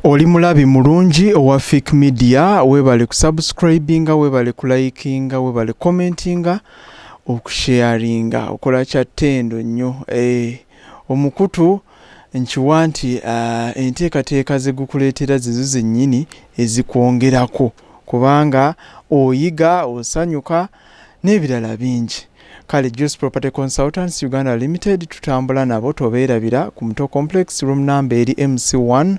Oli mulabi mulungi owa Fake Media, webale kusubscribinga, webale kulikinga, webale commentinga, okusharinga, okola chattendo nnyo. Omukutu nkiwa nti enteekateeka ze gukuleetera zizo zennyini ezikwongerako kubanga oyiga, osanyuka n'ebirala bingi. Kale Juice Property Consultants Uganda Limited tutambula nabo tobeerabira ku Muto Complex room number eri MC1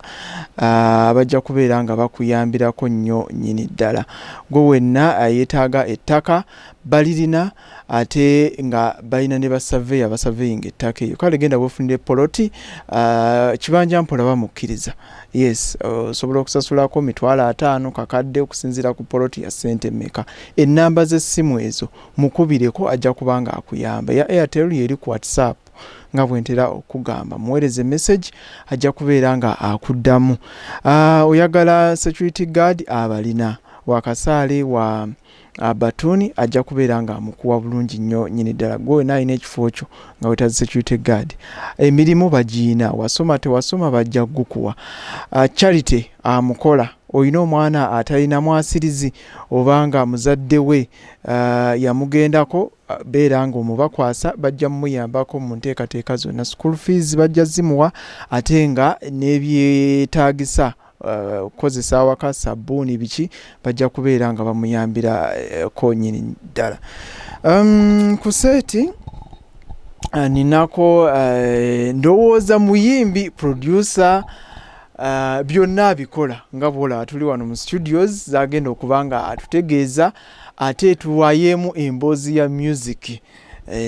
abajja kubeera nga bakuyambirako nnyo nnyini ddala. Gwe wenna yeetaaga ettaka balirina ate nga balina ne basurveyor basurveying ettaka eyo. Kale genda weefunire poloti kibanja mpola bamukkiriza. Yes, osobola okusasulako $5,000 kakadde okusinziira ku poloti ya ssente mmeka. Ennamba z'essimu ezo mukubireko ajja kubanga akuyamba. Ya Airtel yeri ku WhatsApp nga bwentera okugamba muweereze message ajja kubeera nga akuddamu. Oyagala security guard abalina wakasaale wa Batuni ajja kubeera nga amukuwa bulungi nnyo nnyini ddala. Gwe nayina ekifo kyo nga wetaze security guard. Emirimu bagiina, wasoma tewasoma bajja kukuwa. Charity amukola. Oyina omwana atalina mwasirizi obanga muzadde we yamugendako beera nga omubakwasa bajja muyambako mu nteekateeka zonna. School fees bajja zimuwa ate nga n'ebyetaagisa kozesa awaka sabbuuni biki bajja kubeera nga bamuyambira ko nnyini ddala. Ku seeti ninako ndowooza muyimbi producer byonna abikola nga bwola tuli wano mu studios zagenda okuba nga atutegeeza ate tuwayeemu emboozi ya music.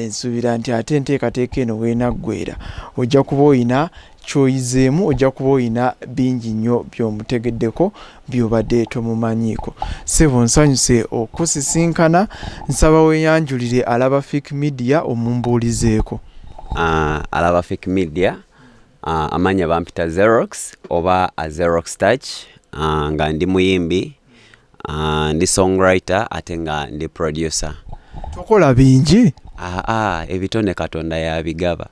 Nsuubira nti ate enteekateeka eno weenaggwera ojja kuba oyina kyoyizeemu, ojja kuba oyina bingi nnyo by'omutegeddeko by'obadde tomumanyiiko. Ssebo nsanyuse okusisinkana, nsaba weeyanjulire alaba Fake Media omumbuulizeeko. Alaba Fake Media amanya bampita XEROX oba XEROX Touch, nga ndi muyimbi, ndi songwriter ate nga ndi producer. Tokola bingi? Ebitone Katonda yabigaba.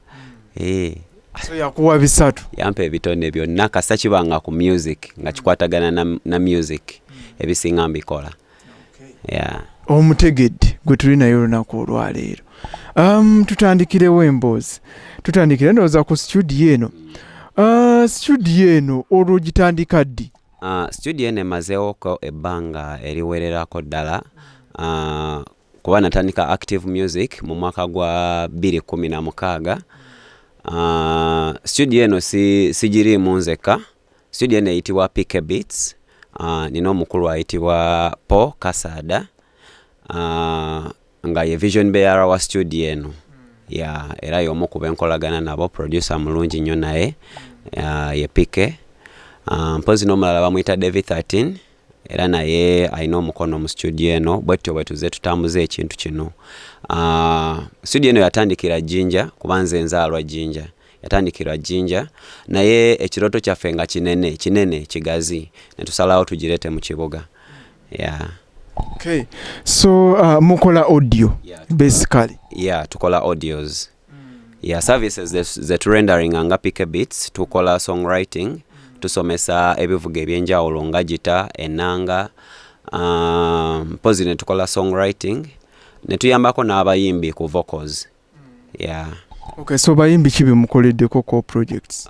So yakuwa bisatu? Yampa ebitone byonna kasa kibanga ku music nga kikwatagana na music ebisinga mbikola. Yeah. Omutegedde gwe tuli nayo olunaku olwaleero. Tutandikirewo emboozi. Tutandikire ndowooza ku studio eno. Studio eno olwogitandika ddi? Studio eno emazeewoko ebbanga eriwererako ddala. Kuba natandika active music mu mwaka gwa 2016. Studio eno sigiriimu nzeka. Studio eno eyitibwa Pike Beats. Nina omukulu ayitibwa Paul Kasada. Nga ye vision bearer wa studio eno. Era y'omu ku benkolagana nabo, producer mulungi nnyo naye ye Pike. Mpozi n'omulala bamuyita David 13 era naye alina omukono mu studio eno. Bwetyo bwe tuze tutambuze ekintu kino. Studio eno yatandikira Jinja kuba nze nzaalwa Jinja. Yatandikira Jinja naye ekiroto kyaffe nga kinene kigazi ne tusalawo tugirete mu kibuga. Okay. So mukola audio basically. Tukola audios. Services that rendering nga Pike Beats, tukola songwriting, tusomesa ebivuga ebyenjawulo nga gita, enanga, mpozi ne tukola songwriting, ne tuyambako n'abayimbi ku vocals. Okay, so bayimbi kibi mukoleddeko ko projects?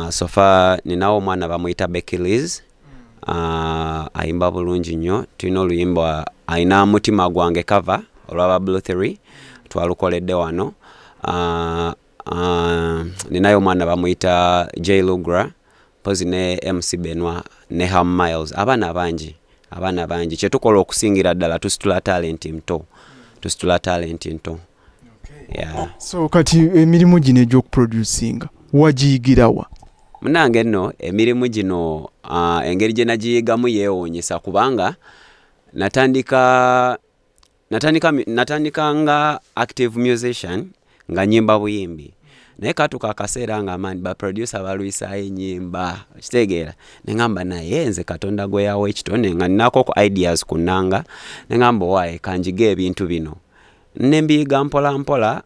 So far ninawo omwana bamuyita Becky Liz. Ayimba bulungi nnyo. Tulina oluyimba ayina mutima gwange cover olwaba Blue 3 twalukoledde wano. Ninayo omwana bamuyita J Lugra, pozi ne MC Benwa ne Ham Miles. Abana bangi kyetukola okusingira ddala tusitula talent nto. So kati emirimu gino egy'okuproducinga wagiyigirawa? Munange nno emirimu gino engeri gye nagiyigamu yeewuunyisa kubanga natandika nga active musician nga nyimba buyimbi. Naye katuka akaseera nga mani ba producer balwisayo ennyimba kitegeera ne ngamba naye nze Katonda gwe yawa ekitone nga ninako ideas ku nnanga ne ngamba waaye kanjige ebintu bino nembiyiga mpola mpola.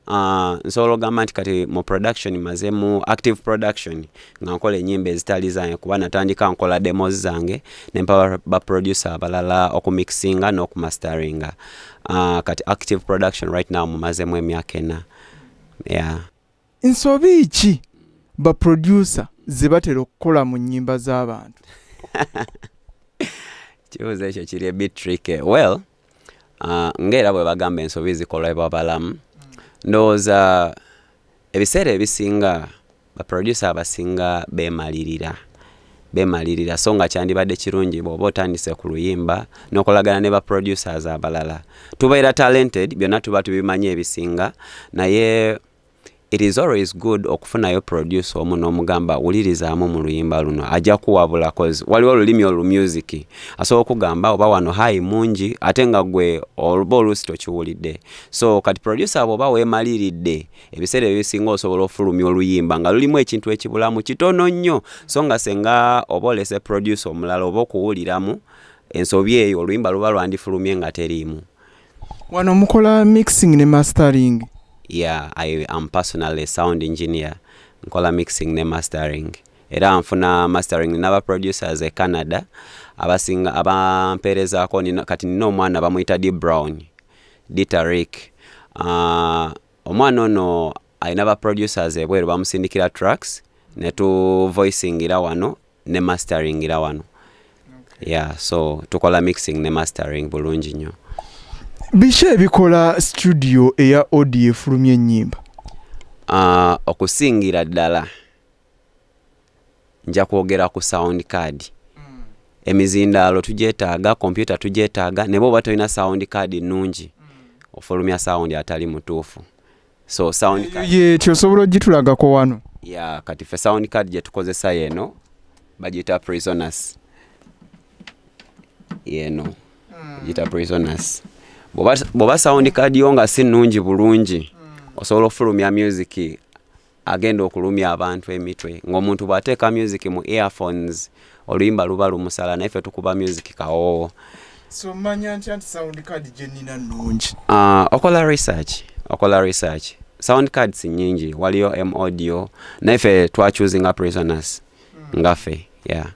Nsobola ogamba nti kati mu production maze mu active production nga nkola ennyimba ezitali zange kuba natandika nkola demos zange nempa ba producer abalala okumixinga n'okumasteringa. Kati active production right now mumazemu emyaka 4. Yeah. Nsobi ki ba producer ze batera okukola mu nnyimba z'abantu? Kibuuzo ekyo kiri a bit tricky. Well, ngera bwe bagamba ensobi zikolebwa balamu. Ndowooza ebiseera ebisinga ba producer abasinga beemalirira so nga kyandibadde kirungi bw'oba otandise ku luyimba n'okolagana ne ba producers abalala. Tubeera talented, byonna tuba tubimanyi ebisinga, naye it is always good okufunayo producer omu n'omugamba wulirizaamu mu luyimba luno ajja kuwabula cause waliwo olulimi olumusic asobola okugamba oba wano hayi mungi ate nga gwe oba oluusi tokiwulidde. So kati producer bw'oba weemaliridde ebiseera ebisinga osobola ofulumya oluyimba nga lulimu ekintu ekibulamu kitono nnyo so nga senga oba olese producer omulala oba okuwuliramu ensobi eyo oluyimba luba lwandifulumye nga teriimu. Wano mukola mixing ne mastering? Yeah, I am personally a sound engineer. Nkola mixing ne mastering. Era nfuna mastering n'aba producers e Canada. Abasinga abamperezaako kati nina omwana bamuyita D Brown, Ditarik. Omwana ono alina ba producers ebweru bamusindikira tracks ne tu voicingira wano ne masteringira wano. Okay. Yeah, so tukola mixing ne mastering bulungi nnyo. Biki ebikola studio eya audio efulumya ennyimba? Okusingira ddala nja kwogera ku sound card. Emizindaalo tugyetaaga, computer tugyetaaga, ne bw'oba tolina sound card nnungi ofulumya sound atali mutuufu. So sound card ye tyosobola ogitulagako wano? Yeah, kati fe sound card gye tukozesa yeno bagiyita prisoners. Yeno bagiyita prisoners. Bw'oba sound card yo nga si nnungi bulungi osobola ofulumya music agenda okulumya abantu emitwe. Ng'omuntu bw'ateeka music mu earphones oluyimba luba lumusala naye ffe tukuba music kawoowo. So manya nti sound card gye nnina nnungi? Okola research. Sound cards nnyingi, waliyo M-Audio naye ffe twachuzinga prisoners ngaffe. Yeah.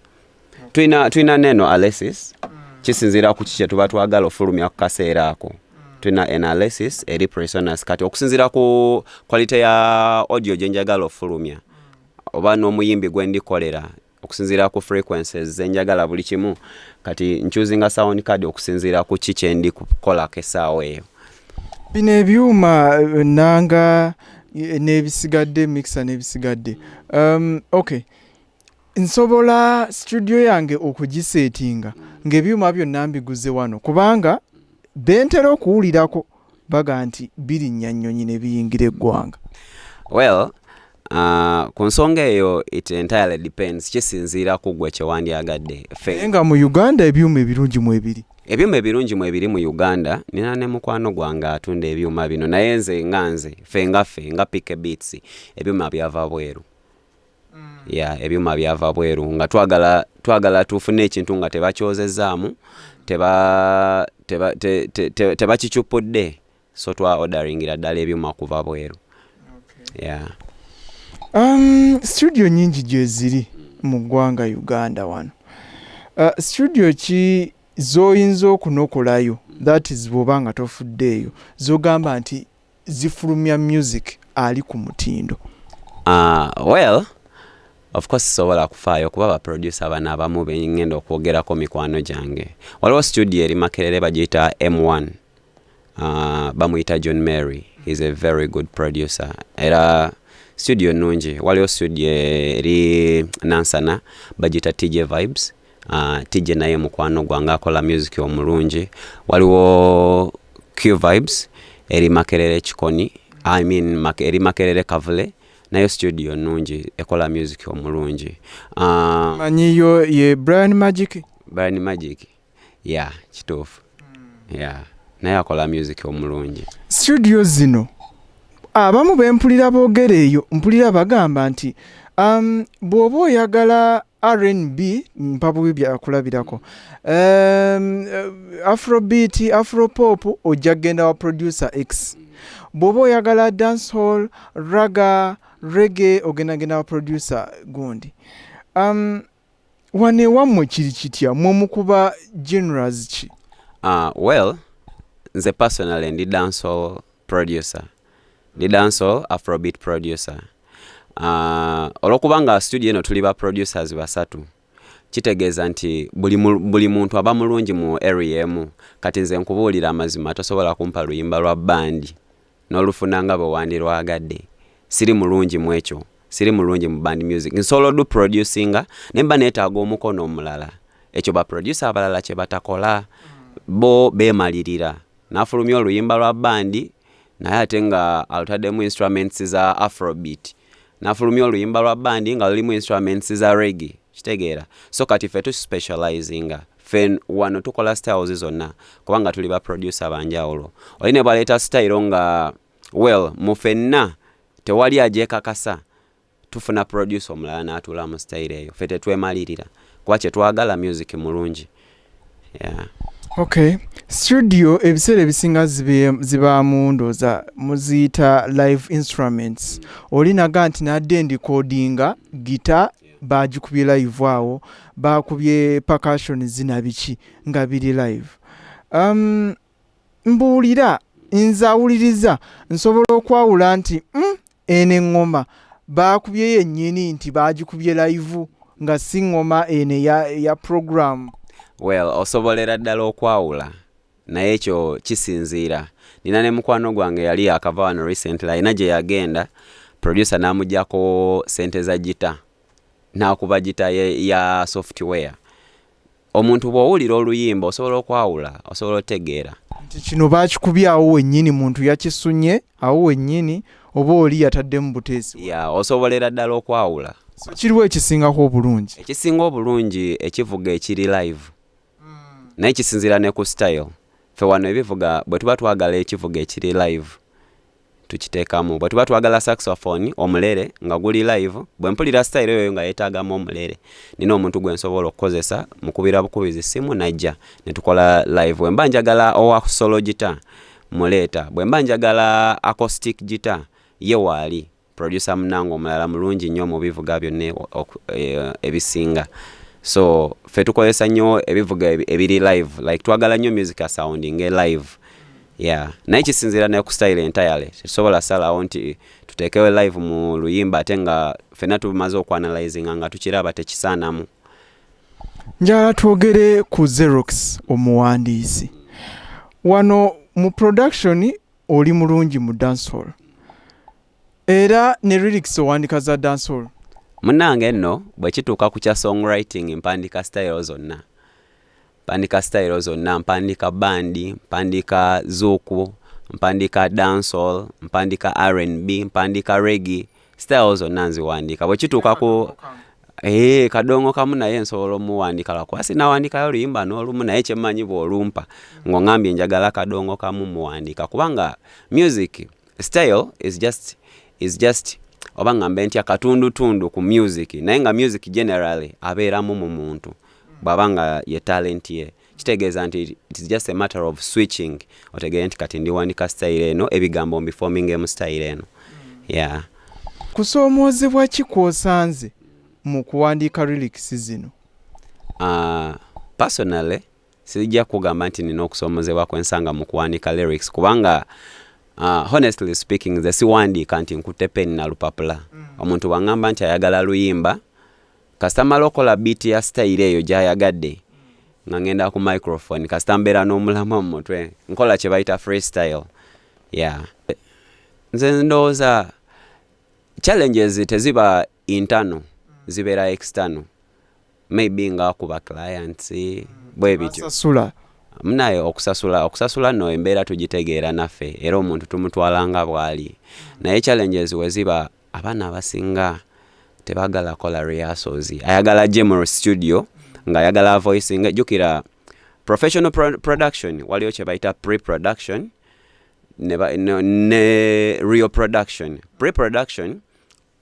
Tuina neno analysis. Kisinziira ku kiki tuba twagala ofulumya ku kaseera ako. Tulina analysis eri prisoners kati okusinziira ku quality ya audio gye njagala ofulumya oba n'omuyimbi gwe ndikolera okusinziira ku frequencies ze njagala buli kimu kati nchuzinga sound card okusinziira ku kiki ndi kukola kesaawa eyo. Bino ebyuma nanga n'ebisigadde mixer n'ebisigadde. Okay. Nsobola studio yange okugisetinga ng'ebyuma byonna mbiguze wano kubanga bentera okuwulirako baga nti birinnya nnyonyi ne biyingira eggwanga. Well, ku nsonga eyo it entirely depends, kisinziira ku gwe kyewandyagadde. Nga mu Uganda ebyuma ebirungi mu ebiri? Ebyuma ebirungi mu ebiri mu Uganda, nina ne mukwano gwange atunda ebyuma bino naye nze ffe nga Pick Beats ebyuma byava bweru. Yeah, ebyuma byava bweru nga twagala tufune ekintu nga tebakyozezaamu tebakikyupudde so twa orderingira ddala ebyuma kuva bweru. Okay. Yeah. Studio nyingi gye ziri mu ggwanga Uganda wano. Studio ki zoyinza okunokolayo that is bw'oba nga tofuddeeyo zogamba nti zifulumya music ali ku mutindo? Well, of course sobola kufaayo kuba ba producer bana abamu bengenda okwogerako mikwano gyange. Waliwo studio eri Makerere bagiyita M1. Bamuyita John Mary. He's a very good producer. Era studio nungi. Waliwo studio eri Nansana bagiyita TJ Vibes. TJ naye mukwano gwange akola music omulungi. Waliwo Q Vibes eri Makerere Chikoni. Eri Makerere Kavule. Nayo studio nungi ekola music omulungi. Manyiyo ye Brian Magic? Brian Magic. Yeah, kituufu. Yeah. Naye akola music omulungi. Studio zino abamu bempulira boogera eyo mpulira bagamba nti Bw'oba oyagala R&B mpabubi byakulabirako, Afrobeat, Afropop ojja kgenda wa producer X. Bw'oba oyagala dancehall, raga, reggae ogenda wa producer gundi. Wane wammwe kiri kitya mwomukuba genres ki? Well, nze personally ndi dancehall producer. Ndi dancehall Afrobeat producer. Olwokubanga studio eno tuli ba producers basatu, kitegeeza nti buli muntu aba mulungi mu area emu. Kati nze nkubuulira amazima tosobola kumpa luyimba lwa bandi n'olufuna nga bwe wandirwagadde. Siri mulungi mu ekyo, siri mulungi mu band music. Nsolo do producinga nemba neetaaga omukono omulala. Ekyo ba producer abalala kye batakola, bo beemalirira. Nafulumya oluyimba lwa bandi naye ate nga alutaddemu instruments za Afrobeat. Nafulumya oluyimba lwa bandi nga lulimu instruments za reggae. Kitegeera. So kati ffe tuspecializinga. Ffe wano tukola styles zonna kubanga tuli ba producer banjawulo. Oli ne baleeta style nga well mu ffenna tewali agyekakasa, tufuna producer omulala n'atuula mu style eyo. Ffe tetwemalirira kuba kye twagala music mulungi. Yeah. Okay. Studio ebiseera ebisinga ziba mu ndooza muziyita live instruments. Olinaga nti nadde ndicodinga gita bagikubye live awo, bakubye percussion zina biki nga biri live. Mbuulira nzawuliriza nsobola okwawula nti ene engoma bakubye yennyini nti bagikubye live nga si ngoma ene ya program. Well, osobolera ddala okwawula naye ekyo kisinziira. Nina ne mukwano gwange yali akava wano recently, alina gye yagenda producer n'amugyako sente za gita, n'akuba gita ya software. Omuntu bw'owulira oluyimba osobola okwawula, osobola otegeera nti kino bakikubye awo wennyini, muntu yakisunye awo wennyini oba oli yataddemu buteesi. Osobolera ddala okwawula. So kiriwo ekisingako obulungi? Ekisinga obulungi ekivuga ekiri live. Naye kisinziira ne ku style. Ffe wano ebivuga bwe tuba twagala ekivuga ekiri live tukiteekamu. Bwe tuba twagala saxophone omulere nga guli live, bwe mpulira style eyo nga yeetaagamu omulere, nina omuntu gwe nsobola okukozesa mukubira bukubizi simu najja ne tukola live. Bwe mba njagala owa solo guitar muleeta, bwe mba njagala acoustic guitar ye waali producer munange omulala mulungi nnyo mu bivuga byonna ebisinga. So ffe tukozesa nnyo ebivuga ebiri live, like twagala nnyo music sounding live. Naye kisinziira ne ku style entirely. Tusobola salawo nti tuteekewo live mu luyimba ate nga ffenna tumaze okuanalyzinga nga tukiraba tekisaanamu. Njala twogere ku XEROX omuwandiisi. Wano mu production oli mulungi mu dancehall. Era ne lyrics owandika za dancehall. Munange nno bwe kituuka ku kya songwriting mpandika style zonna. Mpandika bandi, mpandika zuku, mpandika dancehall, mpandika R&B, mpandika reggae, style zonna nziwandika. Bwe kituuka ku kadongo kamu naye nsobola omuwandika lwakuba sinawandikayo oluyimba n'olumu, naye kyemmanyi bw'olumpa ng'ongambye njagala kadongo kamu muwandika kubanga music style is just oba ngambe ntya katundu ku music, naye nga music generally abeeramu mu muntu bw'abanga ye talent ye. Kitegeeza nti it is just a matter of switching. Otegeera nti kati ndiwandika style eno, ebigambo mbiforming emu style eno. Kusoomoozebwa ki kw'osanze mu kuwandiika lyrics zino? Personally sijja kugamba nti nina okusoomozebwa kwensanga mu kuwandiika lyrics kubanga honestly speaking nze siwandiika nti nkutte pen na lupapula. Omuntu bw'angamba nti ayagala luyimba kasita mala okola beat ya style eyo gy'ayagadde nga ngenda ku microphone kasita mbeera n'omulamwa mu mutwe nkola kye bayita freestyle. Nze ndowooza challenges teziba internal, zibeera external. Maybe nga kuba clients bwe bityo. Munaye okusasula no embeera tugitegeera naffe era omuntu tumutwala nga bw'ali. Naye challenges we ziba abaana abasinga tebagala kola rehearsals. Ayagala gye studio nga ayagala voicing. Jukira professional production waliyo kye bayita pre-production ne real production. Pre-production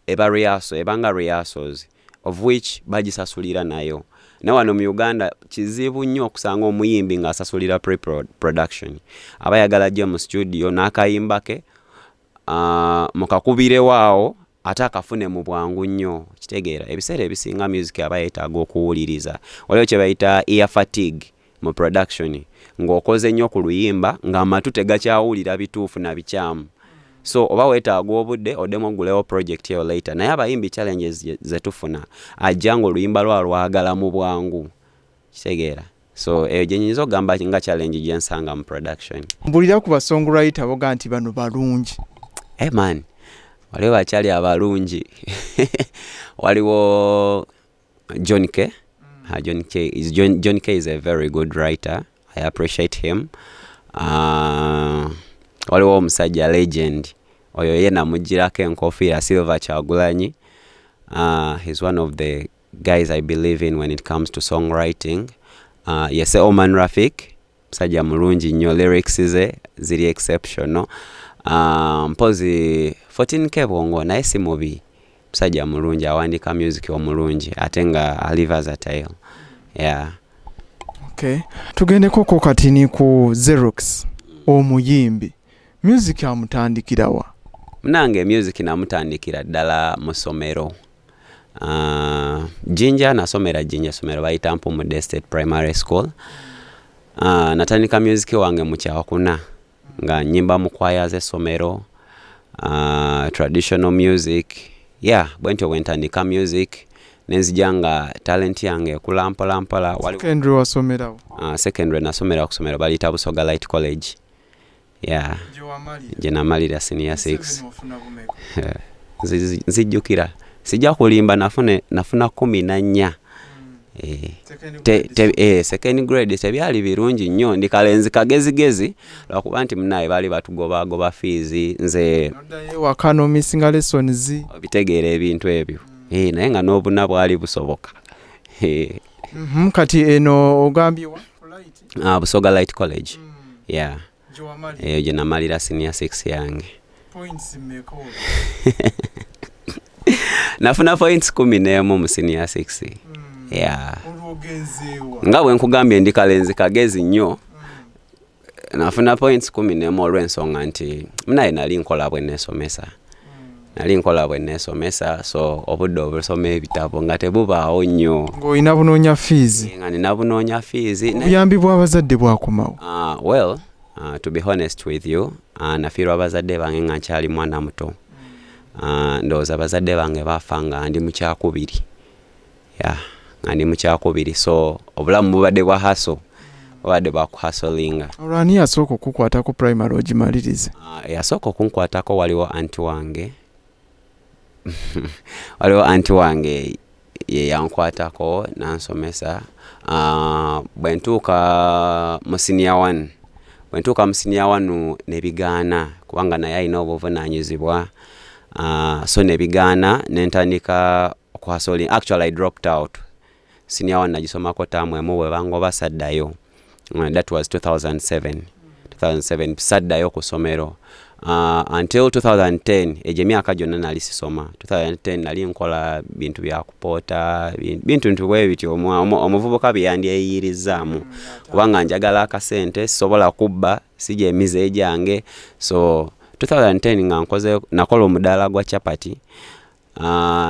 ebanga rehearsals of which bagisasulira nayo. Na wano mu Uganda kizibu nnyo okusanga omuyimbi ng'asasulira pre-production. Aba yagala ajje mu studio n'akayimba ke mukakubire waawo ate akafune mu bwangu nnyo. Kitegeera ebiseera ebisinga music aba yeetaaga okuwuliriza. Waliwo kye bayita ear fatigue mu production, ng'okoze nnyo ku luyimba ng'amatu tegakyawulira bituufu na bikyamu. So oba weetaaga obudde oddemu ogulewo project eyo later. Naye abayimbi challenges ze tufuna ajja ng'oluyimba lwagala mu bwangu. Kitegeera. So eyo gye nyinza okugamba nga challenge gye nsanga mu production. Mbulira ku basongwriter boga nti bano balungi. Man, waliwo bakyali abalungi. Waliwo John K. John K is a very good writer. I appreciate him. Waliwo omusajja legend. Oyo ye namugirako enkofiira Silver Kyagulanyi. He's one of the guys I believe in when it comes to songwriting. Yes, Oman Rafik. Musajja mulungi nnyo, lyrics ze ziri exceptional. Mpozi 14K bongo naye si mubi. Musajja mulungi awandika music omulungi ate nga ali versatile. Yeah. Okay. Tugende koko kati ni ku XEROX omuyimbi. Music amutandikirawa? Nange music namutandikira ddala mu ssomero. Jinja nasomera Jinja somero bayita Mpumude State Primary School. Natandika music wange mu kyakuna nga nyimba mu kwaya z'essomero, traditional music. Yeah, bwentyo bwentandika music nenzijanga talent yange kulampola. Secondary wasomerawo? Secondary nasomera ku ssomero baliyita Busoga Light College. Yeah. Je namalira senior 6. Nzijjukira. Sijja kulimba nafuna 14. Second grade tebyali birungi nnyo ndikalenzi kagezigezi lwakuba nti munaye bali batugoba fees nze wakano missing lessons bitegeera ebintu ebyo. Naye nga n'obuna bwali busoboka. Kati eno ogambyewa light? Busoga Light College. Yeah. Eyo gye namalira senior 6 yange. Points mmeko? Nafuna points 11 mu senior 6. Yeah. Nga bwe nkugambye ndi kalenzi kagezi nnyo. Nafuna points 11 olw'ensonga nti munaye nali nkola bwe nesomesa. So obudde obusoma ebitabo nga tebubaawo nnyo. Ng'olina bunoonya fees? Nga nina bunoonya fees. Obuyambi bw'abazadde bwakomawo? Well, to be honest with you, nafiirwa abazadde bange nga nkyali mwana muto. Ndowooza abazadde bange baafa nga ndi mu kyakubiri. Yeah, nga ndi mu kyakubiri. So obulamu bubadde bwa hustle. Obadde bwa kuhustlinga. Olwani yasooka okukwatako primary ogimalirize? Yasooka okunkwatako waliwo anti wange. Waliwo anti wange ye yankwatako nansomesa. Bwentuuka mu senior 1 nebigaana kubanga naye alina obuvunaanyizibwa. So nebigaana nentandika okuhustling. Actually I dropped out. Senior 1 nagisomako taamu emu bwe bangoba saddayo. That was 2007 saddayo ku ssomero. Until 2010 ejo emyaka gyonna nali sisoma. 2010 nali nkola bintu bya kupoota, bintu bwe bityo omuvubuka byandyeyirizaamu kubanga njagala akasente sobola kubba sije emize gyange. So 2010 nga nakola omudaala gwa chapati.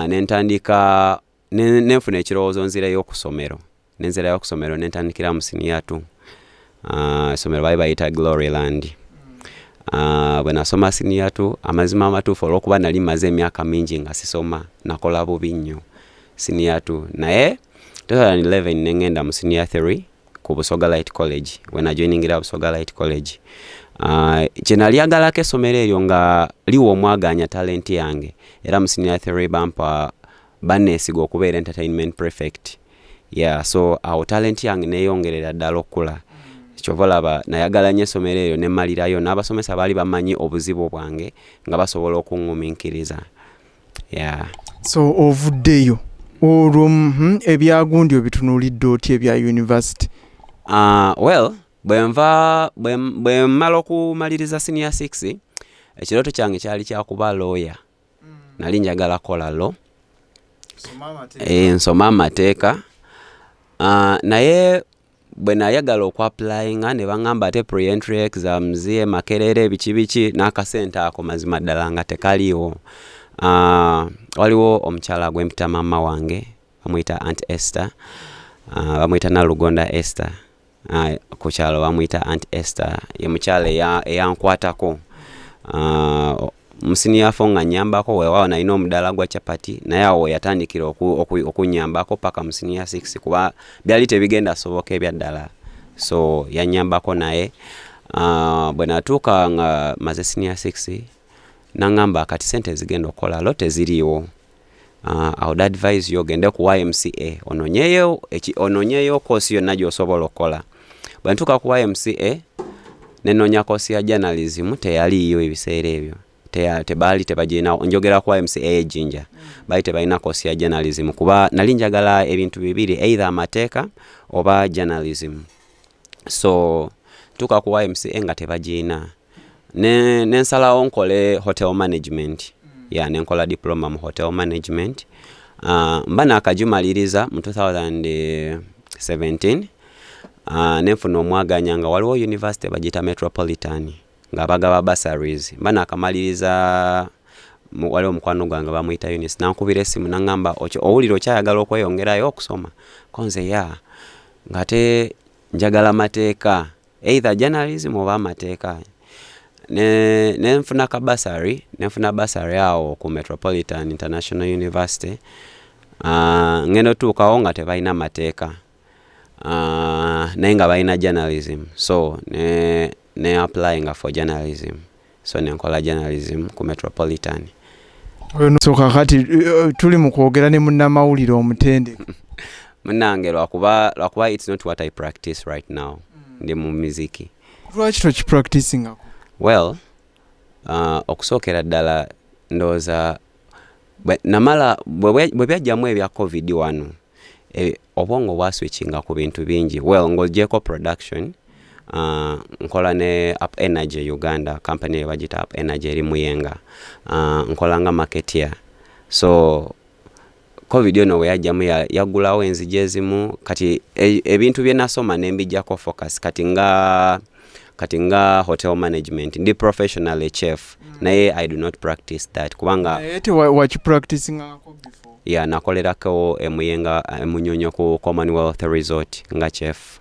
Nentandika nenfuna ekirowoozo nzirayo ku ssomero. Nentandikira mu senior 2. Essomero bali bayita Gloryland. Bwe nasoma senior 2 amazima amatuufu olw'okuba nali maze emyaka mingi nga sisoma nakola bubi nnyo senior 2. Naye 2011 nengenda mu senior 3 ku Busoga Light College. When I joiningira Busoga Light College. Kye nalyagalako essomero eryo nga liwa omwaganya talent yange. Era mu senior 3 bampa banneesiga okubeera entertainment prefect. Yeah, so awo talent yange neeyongerera ddala okula. Kyovalaba nayagala nnyo essomero eryo ne mmalirayo n'abasomesa baali bamanyi obuzibu bwange nga basobola okungumiikiriza. Yeah. So ovuddeyo olwo ebyagundi obitunuulidde otya ebya university? Well, bwe mmala okumaliriza senior 6 ekirooto kyange kyali kyakuba lawyer. nali njagala kola lo nsoma amateeka naye bwe nayagala okwapplyinga ne baŋŋamba ate pre-entry exams makerere biki n'akasente ako mazima ddala nga tekaliiwo. Waliwo omukyala gwempita mama wange bamuyita Aunt Esther, bamuyita Nalugonda Esther, ku kyalo bamuyita Aunt Esther, ye mukyala eyankwatako musiniafo nga nyambako weewaawo nalina omudaala gwa chapati naye awo yatandikira okunyambako paka musinia 6 kuba byali tebigenda soboka ebyaddala, so yanyambako naye bwe natuuka nga maze senior 6 naŋŋamba kati sente zigenda okukola lo teziriiwo. I would advise you ogende ku YMCA ononyeyo koosi yonna gy'osobola okukola. Bwe ntuuka ku YMCA nenoonya koosi ya journalism teyaliiyo ebiseera ebyo. Tebaali tebagirina, njogera ku YMCA ejjinja baali tebalina koosi ya journalism kuba nali njagala ebintu bibiri, either amateeka oba journalism. So tuuka ku YMCA nga tebagirina nensalawo nkole hotel management, nenkola diploma mu hotel management. Mba naakagimaliriza mu 2017 nenfuna omwaganya nga waliwo university bagiyita Metropolitan nga bagaba bursaries. Mba naakamaliriza waliwo omukwano gwange bamuyita Eunice nankubira essimu naŋŋamba owulira okyayagala okweyongerayo okusoma konze ngate njagala mateeka, either journalism oba amateeka. Nenfuna bursary awo ku Metropolitan International University. Ngeno tuukawo nga tebalina mateeka naye nga balina journalism, so ne applying for journalism, so nenkola journalism ku Metropolitan. So kakati tuli mu kwogera ne munnamawulire omutende munnange lwakuba it's not what I practice right now. Ndi mu muziki. Lwaki tokipracticing? Well, okusookera ddala ndowooza namala bwe byajjamu ebya COVID wano obwongo bwaswitchinga ku bintu bingi. Well, ng'ogyeko production, nkola ne Up Energy Uganda, company ebagita Up Energy eri Muyenga, nkola nga marketeer. So COVID ono bwe yajjamu yaggulawo enzigi ezimu, kati ebintu bye nasoma ne mbijjako focus kati nga hotel management ndi professional chef naye I do not practice that kubanga what you practicing before. Nakolerako emuyenga emunyonyo ku Commonwealth Resort nga chef.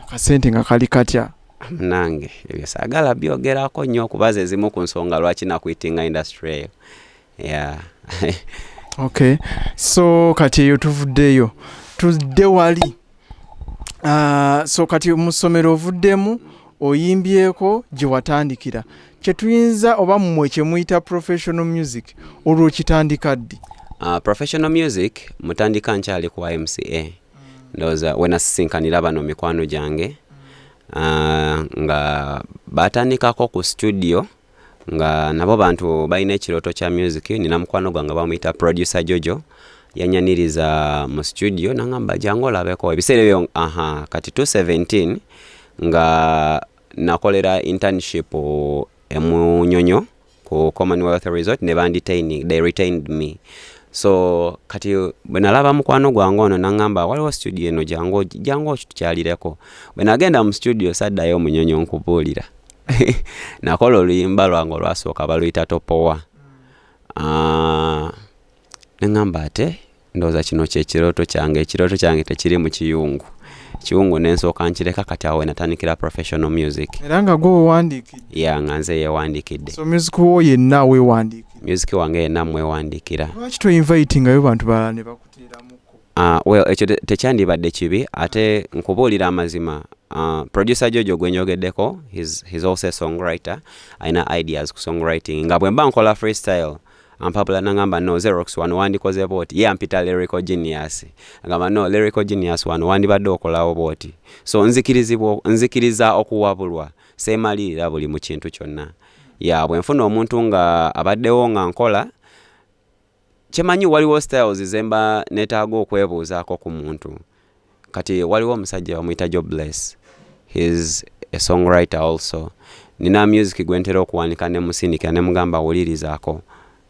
Kasente nga kali katya nange ebyo saagala byogerako nnyo kubaza ezimu ku nsonga lwaki nakwitinga industry. Okay, so kati eyo tuvuddeyo tuzde wali. So kati musomero ovuddemu oyimbyeko gye watandikira, kye tuyinza oba mmwe kye muyita professional music olwo kitandika ddi? Professional music mutandika nkyali ku YMCA. Ndowooza we nasisinkanira bano mikwano gyange nga batandikako ku studio nga nabo bantu balina ekirooto kya music. Nina mukwano gwange bamuyita producer Jojo yanyaniriza mu studio naŋŋamba jangu olabeko ebiseera ebyo. Kati 2017 nga nakolera internship emunyonyo ku Commonwealth Resort ne they retained me. So kati bwe nalaba mukwano gwange ono naŋŋamba waliwo studio eno jangu tukyalireko. Bwe nagenda mu studio saddayo munyonyo nkubuulira nakola oluyimba lwange olwasooka baluyita TOPOWA. Neŋŋamba ate ndowooza kino kyekirooto kyange. Ekirooto kyange tekiri mu kiyungu nensooka nkireka, kati awo natandikira professional music. Era nga gwe weewandiikidde? Nga nze yeewandiikidde. So music wo yenna weewandiikira? Music wange yenna mwewandiikira. Lwaki toinvitingayo bantu balala ne bakuteeramuko? Well, ekyo tekyandibadde kibi, ate nkubuulira amazima. Producer Jojo gwe njogeddeko, he's also a songwriter. Alina ideas ku songwriting. Nga bwe mba nkola freestyle ampapula naŋŋamba no XEROX wano wandikoze booti, ye ampita lyrical genius. Ngamba no lyrical genius wano wandibadde okolawo booti. So nzikiriza okuwabulwa, seemalirira buli mu kintu kyonna. Bwe nfuna omuntu nga abaddewo nga nkola, kyemanyi waliwo styles zemba netaaga okwebuuzaako ku muntu. Kati waliwo omusajja bamuyita Jobless, he's a songwriter also. Nina music gwe ntera okuwanika ne musindika ne mugamba wulirizaako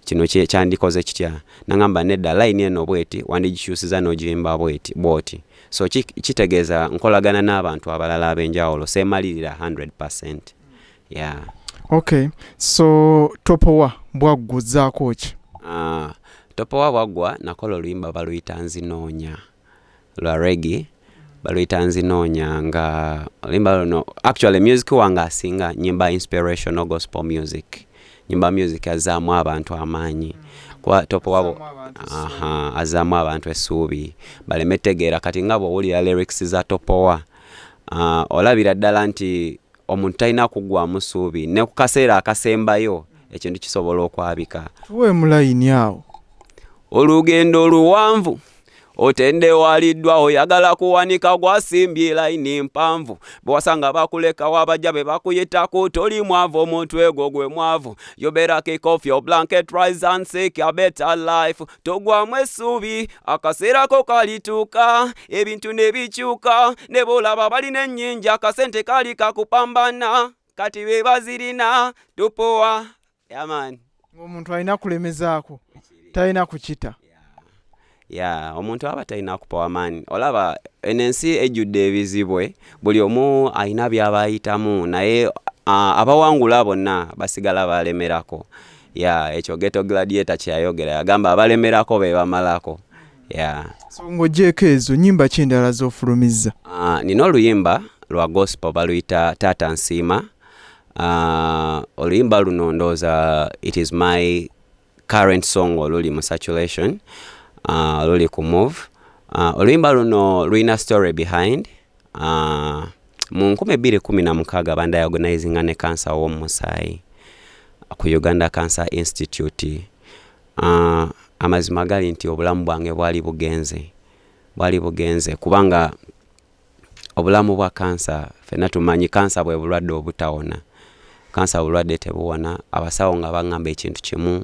kino kyandikoze kitya nangamba nedda line eno bweti wandigikyusiza n'ogiyimba bwoti so kitegeeza nkolagana n'abantu abalala ab'enjawulo seemalirira 100%. Yeah. Okay, so TOPOWA bwagguzzaako ki? TOPOWA bwaggwa nakola oluyimba baluyita nzinoonya lwa reggae baluyita nzinoonya nga oluyimba luno actually music wange asinga nyimba inspirational gospel music, nyimba music azaamu abantu amaanyi kwa TOPOWA azaamu abantu essuubi baleme tegeera kati nga bw'owulira lyrics za TOPOWA olabira ddala nti omuntu talina kuggwamu ssuubi ne ku kaseera akasembayo ekintu kisobola okwabika. Tuwe mulayini awo. Olugendo oluwanvu otende waliddwa oyagala kuwanika gwasimbye layini mpanvu bwasanga bakuleka wabajja be bakuyitako toli mwavu omutwe gwo gwe mwavu you better kick off your blanket rise and seek a better life togwamu essuubi akaseera ko kalituuka ebintu ne bikyuka ne bolaba balina ennyingi akasente kali kakupambana kati be bazirina TOPOWA. Yaman omuntu alina kulemezaako talina kukita. Omuntu aba talina kupowa maani olaba enensi ejjudde ebizibwe buli omu alina by'aba ayitamu naye abawangula bonna basigala balemerako. Ekyo Ghetto Gladiator kyeyayogera yagamba abalemerako be bamalako. So ng'oggyeko ezo nnyimba ki endala z'ofulumizza? Nina oluyimba lwa gospel baluyita Taata Nsiima. Oluyimba luno ndowooza it is my current song oluli mu saturation. Luli ku move. Oluyimba luno luyina story behind. Mu 2016 bandayagonaizinga ne cancer w'omusaayi ku Uganda Cancer Institute. Amazima gali nti obulamu bwange bwali bugenze kubanga obulamu bwa cancer fena tumanyi cancer bwe bulwadde obutawona. Cancer bulwadde tebuwona abasawo nga bangamba ekintu kimu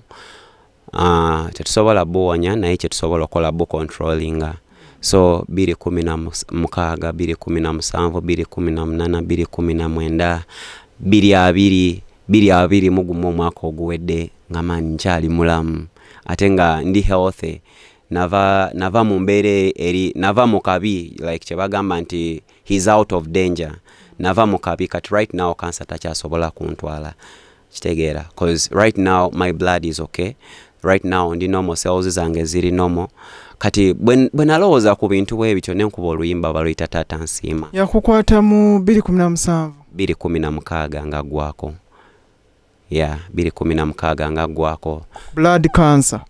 tetusobola buwonya naye kyetusobola okola bu controllinga. So 2016 2017 2018 2020 mugumu omwaka oguwedde nga mani nkyali mulamu ate nga ndi healthy nava mu mbeere eri nava mu kabi like kyebagamba nti he's out of danger nava mu kabi kati right now cancer takyasobola kuntwala kitegeera cause right now my blood is okay. Right now ndi normal cells zange ziri normal kati bwe nalowooza ku bintu bwebityo nenkuba oluyimba baluyita Taata Nsiima. Yakukwata mu 2017 2016 nga gwako. 2016 nga gwako. Blood cancer.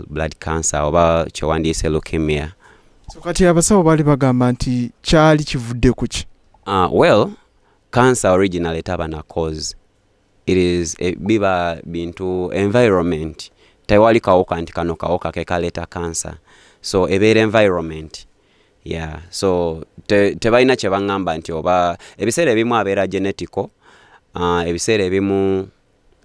Blood cancer oba kyewandiise leukemia. So kati abasawo bali bagamba nti kyali kivudde ku ki? Well, cancer originally taba na cause. It is biba bintu environment. Tewali kawuka nti kano kawuka ke kaleta cancer. So ebeera environment. So tebalina kye bangamba nti oba ebiseera ebimu abeera genetico, ebiseera ebimu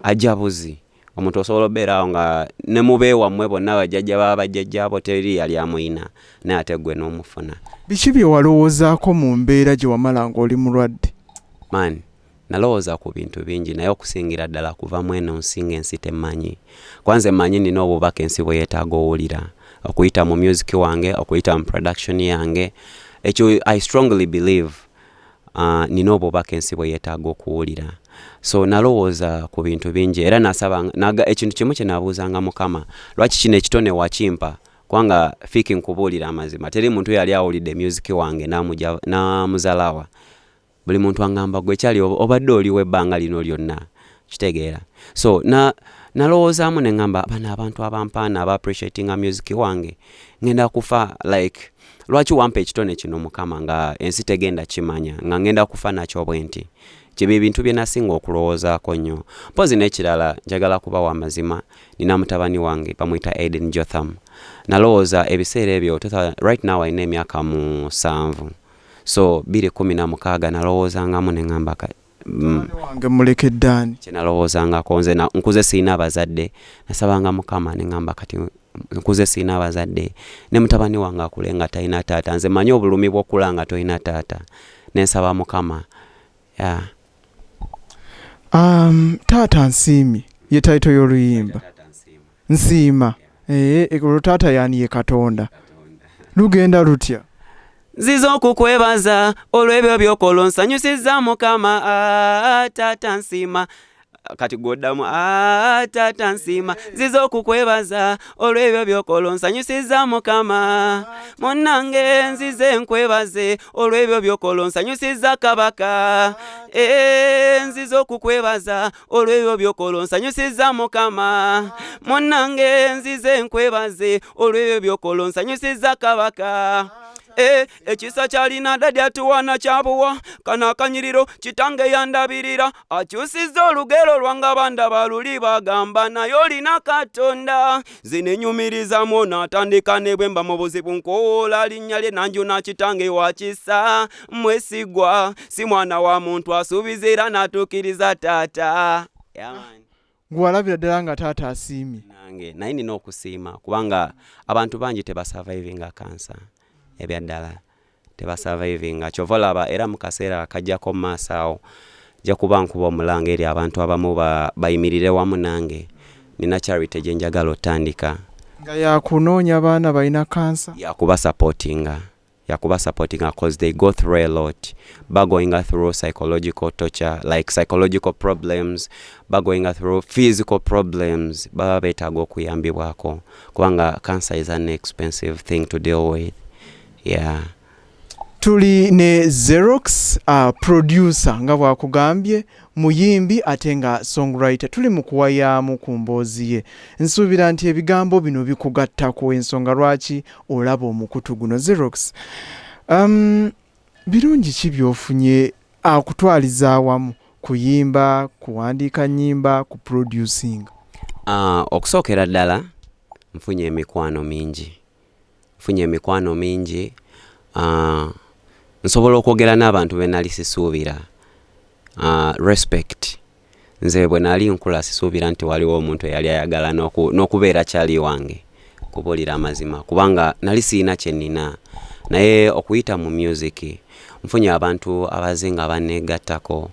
ajabuzi. Omuntu osobola obeerawo nga ne mubeewammwe bonna bajjajja babajjajjaabo teri yali amuyina naye ate gwe n'omufuna. Biki bye walowoozaako mu mbeera gye wamala ng'oli mulwadde? Man, nalowooza ku bintu bingi naye okusingira ddala kuva mu eno nsi ng'ensi temmanyi. Kwanza emmanyi nina obubaka ensi bwe yeetaaga owulira. Okuyita mu music wange, okuyita mu production yange. Ekyo I strongly believe nina obubaka ensi bwe yeetaaga okuwulira. So nalowooza ku bintu bingi era nasaba ekintu kimu kye nabuuzanga Mukama lwaki kino ekitone wakimpa kwanga fiki nkubuulira amazima teri muntu yali awulidde music wange namuzalawa buli muntu angamba gwe kyali obadde oliwo ebbanga lino lyonna kitegeera. So nalowoozaamu ne ngamba bano abantu abampaana appreciatinga music wange ngenda kufa like lwaki wampa ekitone kino Mukama nga ensi tegenda kimanya nga ngenda kufa nakyo bwenti. Kibi bintu bye nasinga okulowoozaako nnyo. Mpozi n'ekirala njagala kuba wa mazima nina mutabani wange bamuyita Aiden Jotham. Nalowooza ebiseera ebyo right now alina emyaka 7. So 2016 nalowoozangamu ne ngamba wange mulekeddani kye nalowoozangako nze nkuze sirina abazadde nasabanga Mukama ne ngamba kati nkuze sirina abazadde ne mutabani wange akule nga talina taata nze manyi obulumi bw'okula nga tolina taata nensaba Mukama. Taata Nsiimi ye title y'oluyimba. Nsiima. Olutaata yani ye Katonda. Lugenda lutya? Nziza okukwebaza olw'ebyo by'okola onsanyusizza Mukama. Taata nsiima. Kati goddamu taata nsiima. Nziza okukwebaza olw'ebyo by'okola onsanyusizza Mukama. Munnange nzize nkwebaze olw'ebyo by'okola onsanyusizza Kabaka. Nziza okukwebaza olw'ebyo by'okola onsanyusizza Mukama. Munnange nzize nkwebaze olw'ebyo by'okola onsanyusizza Kabaka. Ekisa kyalina dadi atuwana kyabuwa, kana akanyiriro kitange yandabirira, akyusizza olugero lwanga bandaba luli bagamba naye olina Katonda. Zino enyumirizamu n'atandika ne bwe mba mu buzibu nkoola linnya lye nanjuna kitange wa kisa, mwesigwa si mwana wa muntu asuubiza era n'atuukiriza taata. Gwalabira ddala nga taata asiimye. Nange naye nina okusiima kubanga abantu bangi tebasurvivinga kansa. Ebyaddala tebasurvivinga kyova olaba era mu kaseera akajjako mu maaso awo nja kuba nkuba omulanga eri abantu abamu bayimirire wamu nange. Nina charity gye njagala otandika nga yakunoonya abaana balina kansa, yakuba supportinga because they go through a lot. Going through psychological torture, like psychological problems, going through physical problems. Baba beetaaga okuyambibwako kubanga cancer is an expensive thing to deal with. Yeah. Tuli ne XEROX producer nga bwakugambye, muyimbi ate nga songwriter. Tuli mu kuwayaamu ku mboozi ye. Nsuubira nti ebigambo bino bikugattako ensonga lwaki olaba omukutu guno. XEROX, birungi ki by'ofunye akutwaliza awamu kuyimba, kuwandiika nnyimba, ku producing? Okusookera ddala nfunye emikwano mingi. Nsobola okwogera n'abantu be nali sisuubira. Respect. Nze bwe nali nkula sisuubira nti waliwo omuntu eyali ayagala n'okubeera kyali wange, kubuulira amazima kubanga nali siina kye nnina. Naye okuyita mu music nfunye abantu abaze nga banneegattako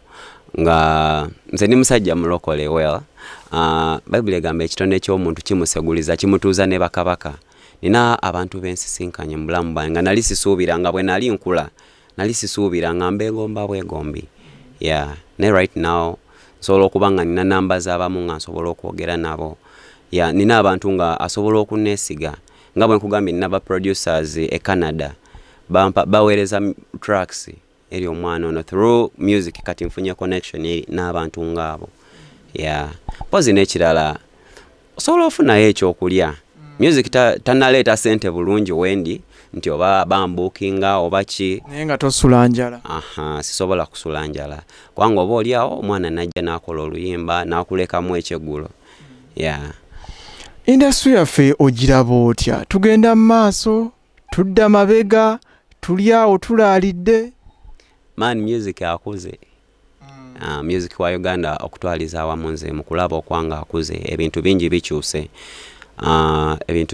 nga nze ndi musajja mulokole. Bayibuli egamba ekitonde ky'omuntu kimuseguliza kimutuuza ne bakabaka. Nina abantu bensisinkanye mu bulamu bwange nga nali sisuubira nga bwe nali nkula nali sisuubira nga mbeegomba bwegombi. Ne right now nsobola okuba nga nina namba z'abamu nga nsobola okwogera nabo. Nina abantu nga asobola okunneesiga nga bwe nkugambye nina ba producers Canada baweereza tracks eri omwana ono through music. Kati nfunye connection n'abantu ng'abo. Pozi n'ekirala osobola ofunayo ekyokulya. Music tanaleeta sente bulungi wendi nti oba bambukinga oba ki naye nga tosula njala. Sisobola kusula njala kubanga oba oliawo omwana najja n'akola oluyimba n'akulekamu ekyeggulo. Industry yaffe ogiraba otya? Tugenda mu maaso, tudda mabega, tuli awo tulaalidde? Music akuze. Music wa Uganda okutwaliza awamu nze mu kulaba okwanga akuze. Ebintu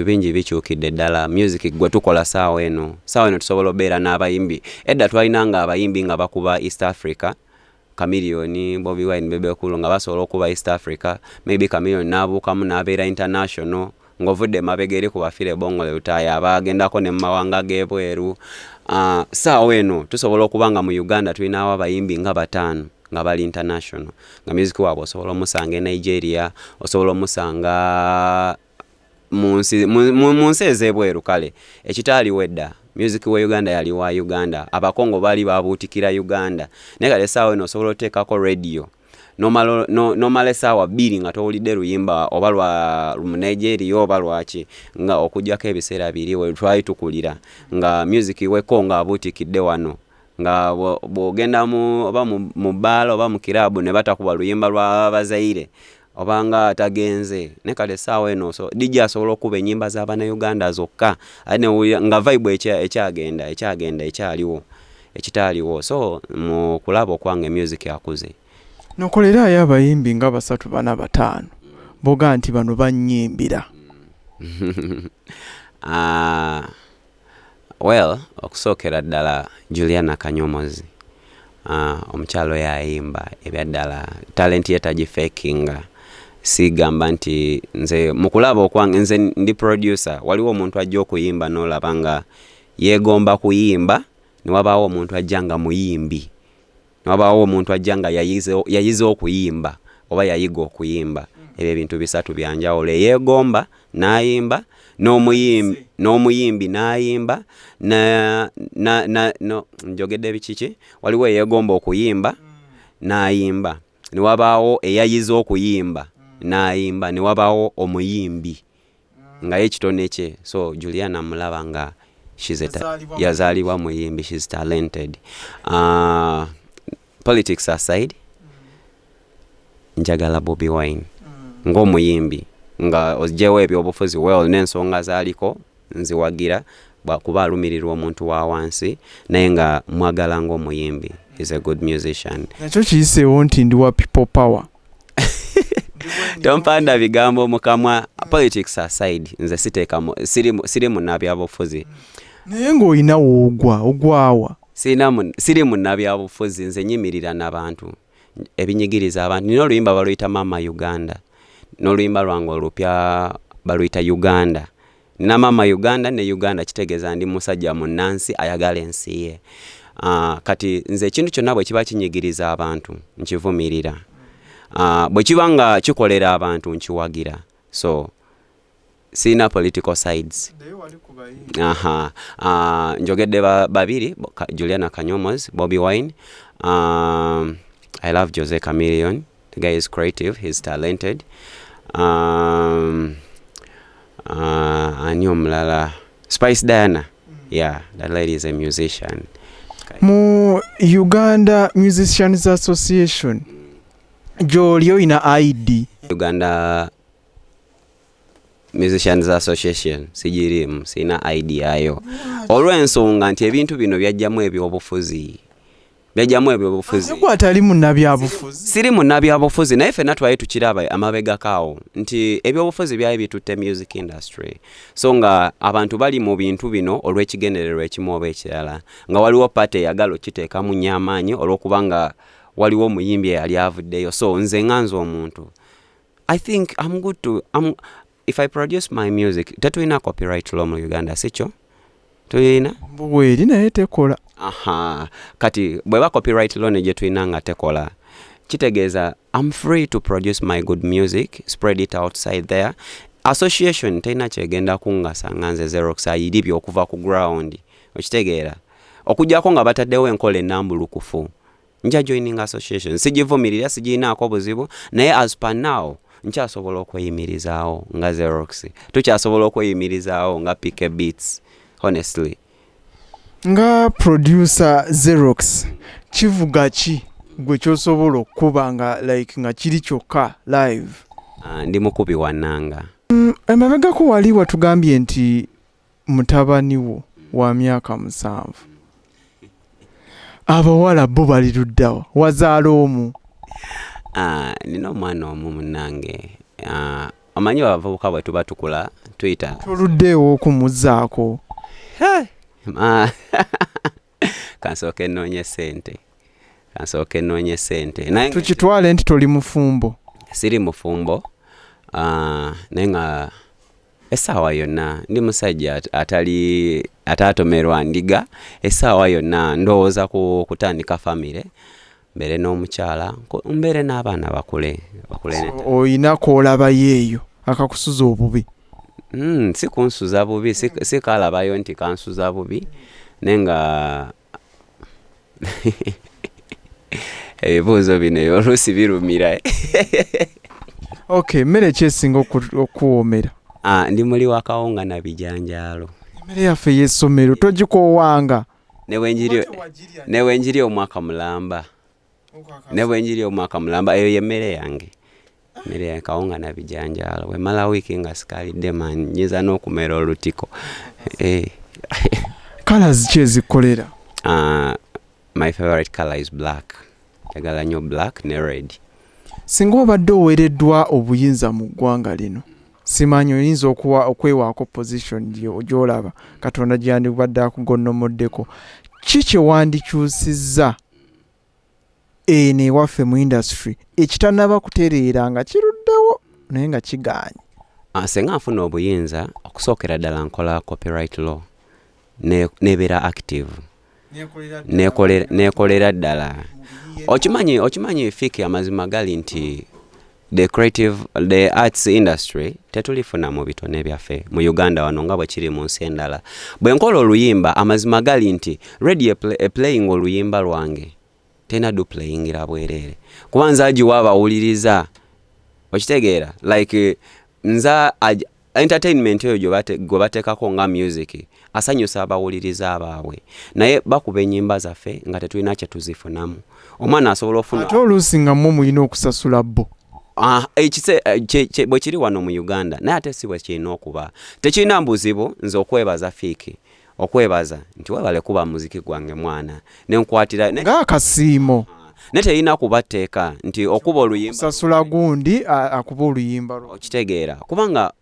bingi bikyukidde ddala. Music gwe tukola saawa eno tusobola obeera n'abayimbi. Edda twalinanga abayimbi nga bakuba East Africa, Chameleon, Bobby Wine, Bebe Cool nga basobola okuba East Africa. Maybe Chameleon n'abuukamu n'abeera international ng'ovudde mabega eri ku bafire bongole lutaaya abagendako ne mu mawanga g'ebweru. Saawa eno tusobola okuba nga mu Uganda tulinawo abayimbi nga 5 nga bali international. Nga music waabwe osobola omusanga e Nigeria, osobola omusanga mu nsi ez'ebweru. Kale ekitaaliwo edda music wa Uganda yali wa Uganda, abakongo bali babuutikira Uganda. Naye kale essaawa eno osobola oteekako radio nomala essaawa 2 nga towulidde luyimba oba lwa mu Nigeria oba lwaki, nga okugjako ebiseera biri we twali tukulira nga music weko nga abuutikidde wano. Nga bw'ogenda oba mu bbaala oba mu kiraabu ne batakuba luyimba lwa Bazaire obanga atagenze. Ne kale essaawa eno DJ asobola okuba ennyimba z'Abannayuganda zokka nga vibe ekyaliwo ekitaaliwo. So mu kulaba okwange music akuze. Nokolerayo abayimbi nga 3 4 5 boga nti bano bannyimbira. Okusookera ddala Juliana Kanyomozi, omukyalo yayimba ebyaddala, talent ye tagifekinga. sigamba nti nze mukulaba okwange nze ndi producer waliwo omuntu ajja okuyimba n'olaba nga yeegomba kuyimba ne wabaawo omuntu ajja nga muyimbi ne wabaawo omuntu ajja nga yayize okuyimba oba yayiga okuyimba ebyo ebintu bisatu byanjawulo yeegomba n'ayimba n'omuyimbi n'ayimba njogedde bikiki waliwo eyeegomba okuyimba n'ayimba ne wabaawo eyayize okuyimba n'ayimba ne wabaawo omuyimbi nga y'ekitone kye. So Juliana mulaba nga yazaalibwa muyimbi, she's talented. Politics aside, njagala Bobi Wine ng'omuyimbi nga ojjewo ebyobufuzi well n'ensonga zaaliko nziwagira kuba alumirirwa omuntu wa wansi naye nga mwagala ng'omuyimbi. He's a good musician. Nakyo kiyiseewo nti ndi wa people power. Tompanda bigambo mukamwa. Politics aside, nze siri munnabyabufuzi. Naye ng'olinawo ogwawa. Siri munnabyabufuzi, nze nyimirira n'abantu ebinyigiriza abantu. Nina oluyimba baluyita Mama Uganda, n'oluyimba lwange olupya baluyita Uganda. Nina Mama Uganda ne Uganda kitegeeza ndi musajja munnansi ayagala ensi ye. Kati nze ekintu kyonna bwe kiba kinyigiriza abantu nkivumirira. Bwe kiba nga kikolera abantu nkiwagira. So sina political sides. Njogedde babiri, Juliana Kanyomozi, Bobi Wine. I love Jose Chameleone. The guy is creative, he's talented. Ani omulala, Spice Diana. Yeah, that lady is a musician. Mu Uganda Musicians Association Jolio ina ID. Uganda Musicians Association sijirimu, sina ID yayo. Olw'ensonga nti ebintu bino byajjamu ebyobufuzi. Atali munnabyabufuzi. Siri munnabyabufuzi naye ffenna twali tukiraba amabega kaawo nti ebyobufuzi byali bitutte music industry. So nga abantu bali mu bintu bino olw'ekigendererwa ekimu oba ekirala. Nga waliwo pate eyagala okiteekamu nnyo amaanyi olw'okuba nga waliwo omuyimbi eyali avuddeyo. So nze nganze omuntu, I think I'm good to if I produce my music, tetulina copyright law mu Uganda, sikyo? Tulina? Bweri naye tekola. Kati bweba copyright law ne gye tulina nga tekola, kitegeeza I'm free to produce my good music, spread it outside there. Association tena kyegenda kungasa nganze XEROX ayidibye okuva ku ground. Okitegeera? Okujjako nga bataddewo enkola ennambulukufu. Nja joining association. Sigivumirira, sigiinaako buzibu, naye as per now nkyasobola okweyimirizaawo nga XEROX. Tukyasobola okweyimirizaawo nga Pick Beats. Honestly. Nga producer XEROX, kivuga ki gwe kyosobola okuba nga like nga kiri kyokka live? Ndi mukubi wa nanga. Emabegako wali watugambye nti mutabani wo wa myaka 7. Abawala bo bali luddawa, wazaala omu? Nina omwana omu munnange. Amanyi abavubuka bwe tuba tukula tuyita. Toluddeewo okumuzaako. Kansooke nnoonye ssente. Tukitwale nti toli mufumbo. Siri mufumbo. Naye nga essaawa yonna ndi musajja ataatomerwa ndiga. Essaawa yonna ndowooza kutandika famire, mbeere n'omukyala, mbeere n'abaana bakule. Oyina koolaba yeeyo akakusuza obubi? Si kunsuza bubi, si kalabayo nti kansuza bubi, naye nga ebibuuzo bino oluusi birumira. Okay, mmere kyesinga okuwoomera? Ndi muli wa kawunga na bijanjaalo. Emmere yaffe y'essomero togikoowanga? Ne bwenjiri omwaka mulamba, eyo y'emmere yange. Mmere ya kawunga na bijanjaalo. Wemala wiiki nga sikalidde man, nyiza n'okumera olutiko. Colors ki ezikolera? My favorite color is black. Njagala nnyo black ne red. Singa obadde oweereddwa obuyinza mu ggwanga lino, simanyi oyinza okwewaako position gy'olaba Katonda gyandibadde akugonnomoddeko, ki kye wandikyusizza eno ewaffe mu industry ekitannaba kutereera nga kiruddewo? naye nga kiganye. Senga afuna obuyinza okusookera ddala nkola copyright law nebeera active nekolera ddala. Okimanyi fiki amazima gali nti the arts industry tetulifuna mu bitone byaffe mu Uganda wano nga bwe kiri mu nsi endala. Bwe nkola oluyimba amazima gali nti ready playing oluyimba lwange tena do playingira bwerere kubanza agiwa abawuliriza okitegeera like nza entertainment eyo gwe bateekako nga music asanyusa abawuliriza abaabwe naye bakuba ennyimba zaffe nga tetulina kye tuzifunamu. Omwana asobola ofuna ate oluusi nga mmwe mulina okusasula bo. Bwe kiri wano mu Uganda naye ate si bwe kirina okuba. Tekirina mbuzibu nze okwebaza fiiki okwebaza nti webale kuba muziki gwange mwana nenkwatira ng'akasiimo ne terina kubateeka nti okuba oluyimba sasula gundi akuba oluyimba okitegeera kubanga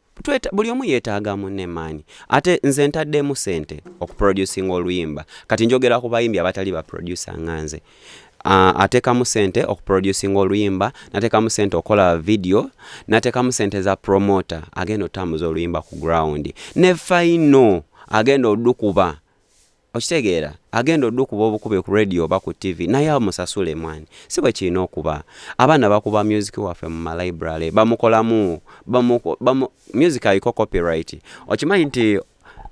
buli omu yeetaaga munne ate nze ntaddemu sente okuproducinga oluyimba kati njogera ku bayimbi abatali baproducer nga nze. Ateekamu sente okuproducinga oluyimba, nateekamu sente okola video, nateekamu sente za promoter agenda otambuza oluyimba ku ground ne final agenda odukuba okitegeera agenda odukuba obukube ku radio oba ku TV naye amusasule mwani si bwe kirina okuba. Abaana bakuba music waffe mu library bamukolamu music aliko copyright. Okimanyi nti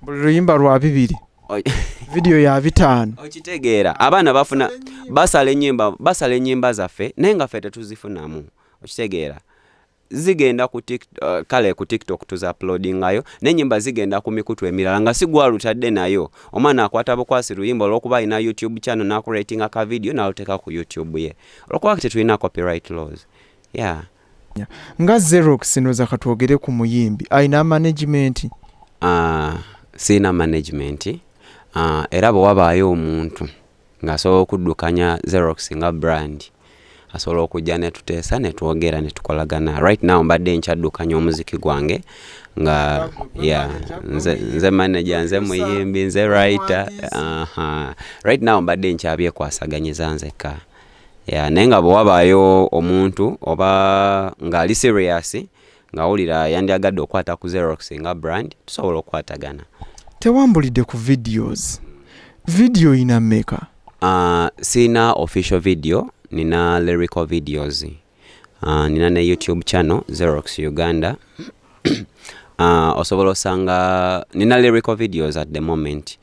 buli luyimba lwa 2 video ya 5 okitegeera abaana bafuna basala ennyimba zaffe naye nga ffe tetuzifunamu okitegeera zigenda ku kale ku TikTok tuzauploadingayo n'ennyimba zigenda ku mikutu emirala nga sigwalutadde nayo omwana akwata bukwasi luyimba olw'okuba alina YouTube channel n'akuratinga ka video n'aluteeka ku YouTube ye olw'okuba tetulina copyright laws. Nga XEROX noza katwogere ku muyimbi alina management? Sina management. Era bwe wabaayo omuntu ng'asobola okuddukanya XEROX nga brand asobola okujja ne tuteesa ne twogera ne tukolagana. Right now mbadde nkyaddukanya omuziki gwange nga nze manager nze muyimbi nze writer. Right now mbadde nkyabyekwasaganyeza nzekka. Naye nga bwe wabaayo omuntu oba ng'ali serious ng'awulira yandyagadde okwata ku XEROX nga brand tusobola okukwatagana. Tewambulidde ku videos. Video ina meka? Sina official video, nina lyrical videos. Nina ne YouTube channel XEROX Uganda. Osobola osanga nina lyrical videos at the moment.